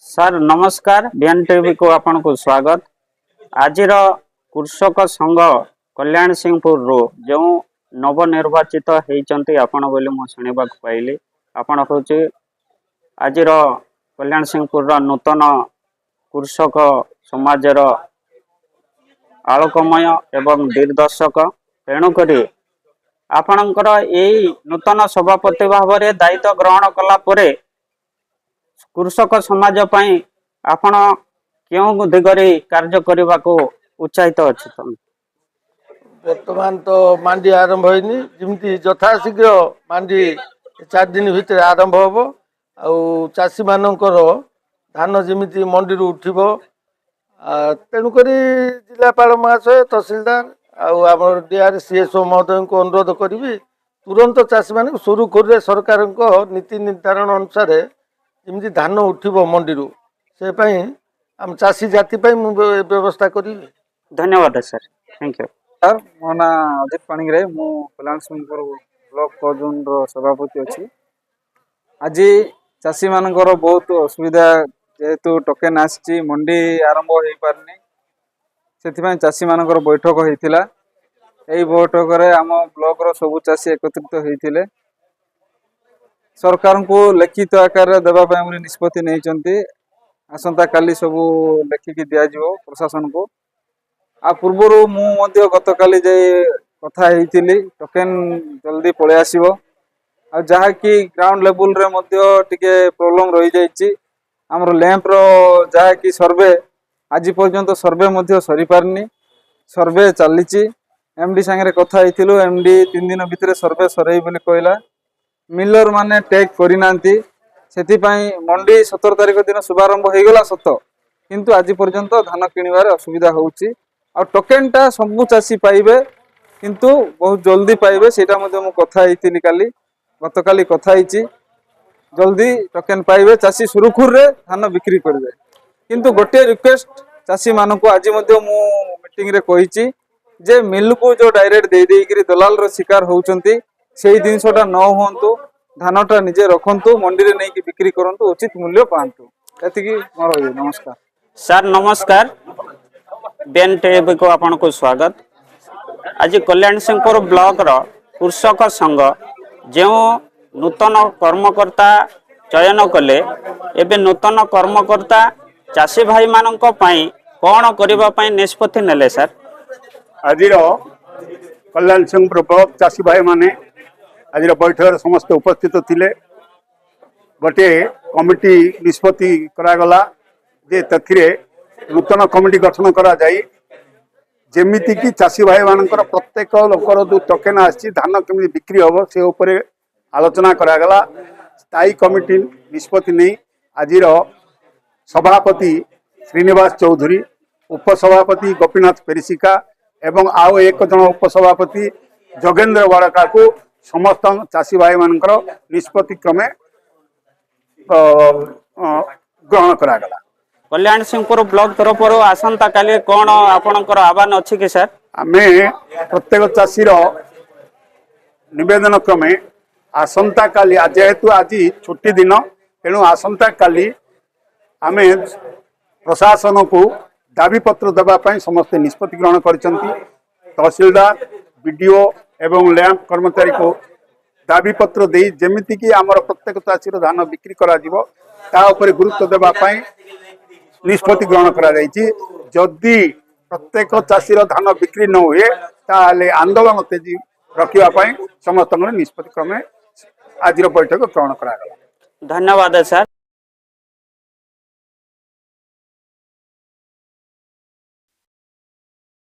Sir नमस्कार BN TV को आपन को स्वागत। आज कृषक संघ कल्याण सिंहपुर रो जो नवनिर्वाचित होती आपण बोली मु शुणा पाइली आपण हूँ आज कल्याण सिंहपुर नूतन कृषक समाजर आलोकमय एवं दिग्दर्शक तेणुक आपणकर यही नूतन सभापति भाव में दायित्व ग्रहण कला परे कृषक समाज पई आपण क्यों दिगरे कार्य करने को उत्साहित अच्छे। बर्तमान तो मांडी आरंभ होनी जमी यथाशीघ्र मांडी 4 दिन भितर आरंभ हम आसी मानकर धान जमी मंडी उठब तेणुक जिलापाल महाशय तहसिलदार आम डीआर सीएसओ महोदय को अनुरोध करी तुरंत चाषी मान सुरुखुरी सरकार नीति निर्धारण अनुसार जमी धान उठब मंडी से आम चाषी जाति व्यवस्था करी। धन्यवाद सर, थैंक यू सर। मो ना अजित पाणिग्राही मु कल्याण सिंहपुर ब्लॉक कोजून सभापति अच्छी। आज चाषी मानकर बहुत असुविधा जेहेतु टोकेन आसी मंडी आरंभ हो पारनी से चाषी मानकर बैठक होता यही बैठक रे आम ब्लॉक रो सबु चाषी एकत्रित होते सरकार को लिखित आकार देवाई निष्पत्ति नहीं आसंता काली सबू लेखिकी दिज्व प्रशासन को आ पूर्वर मुझे गत काली कथा टोकेन जल्दी पलि आसो आ जहाँकि ग्राउंड लेवल रे टिके प्रोब्लेम रही जाइए आमर लैंप रो जहाँकि सर्वे आज पर्यंत सर्वे सरी पारनी सर्वे चली एमडी सांगे कथा एमडी 3 दिन भितर सर्वे सरई बोली कहला मिलर माने टेक करना से मंडी 17 तारिख दिन शुभारंभ हो गला सत किंतु आज पर्यंत धान किणवार असुविधा होउची आ टोकेन टा सबु चाषी पाइबे किंतु बहुत जल्दी पाइबे सेटा मते मु कथा हेतिली काली गत काली कथा हेची जल्दी टोकेन पाइबे चाषी सुरुखुर रे धान बिक्री करबे किंतु गोटे रिक्वेस्ट चाषी मानकु आज मते मु मीटिंग रे कहिची जे मिल को जो डायरेक्ट दे देई दलाल रो शिकार होउचंती सेही जिनसटा न होंतु धानटा निजे रखंतु मंडी रे नहीं कि बिक्री करंतु उचित मूल्य पांतु एतिकी मोर नमस्कार। सर नमस्कार बीएन टीवी को आपन को स्वागत। आज कल्याण सिंहपुर ब्लॉक रो कृषक संघ जो नूतन कर्मकर्ता चयन कले एबे नूतन कर्मकर्ता चाषी भाई मानक पई कोन करबा पई निष्पत्ति नेले सर? आज कल्याण सिंहपुर ब्लॉक चाषी भाई माने आज बैठक समस्त उपस्थित थिले गोटे कमिटी निष्पत्ति करागला जे तथिरे नूतन कमिटी गठन करा जाई जेमिति कि चाषी भाई मानकर प्रत्येक लोकर जो टोकेन आसी धान केमि बिक्री हम से ऊपर आलोचना करागला स्थायी कमिटी निष्पत्ति नहीं आज सभापति श्रीनिवास चौधरी उपसभापति गोपीनाथ पेरिसिका एवं आउ एक जन उपसभापति जोगेंद्र वाड़का को समस्त चाषी भाई मानकर निष्पत्ति क्रमे ग्रहण करागला। कल्याण सिंहपुर ब्लॉक तरफ आसंता काली कौन आपनकर आह्वान अच्छी कि सर? आमे प्रत्येक चाषी निवेदन क्रमे आसंता काली जेहेतु आज छुट्टी दिन तेणु आसंता काली आमे प्रशासन को दाबी पत्र देवाई समस्ते निष्पत्ति ग्रहण करिसेंती तहसीलदार बीडीओ एवं लैंप कर्मचारी को दाबी पत्र दे जेमिति कि आमर प्रत्येक चाषी धान बिक्री करा जिवो ता ऊपर गुरुत्व देवाई निष्पत्ति ग्रहण करा जायछि। जदि प्रत्येक चाषी धान बिक्री न हुए ताले आंदोलन तेजी रखिबा समस्त निष्पत्ति क्रमे आज बैठक ग्रहण करा। धन्यवाद सर।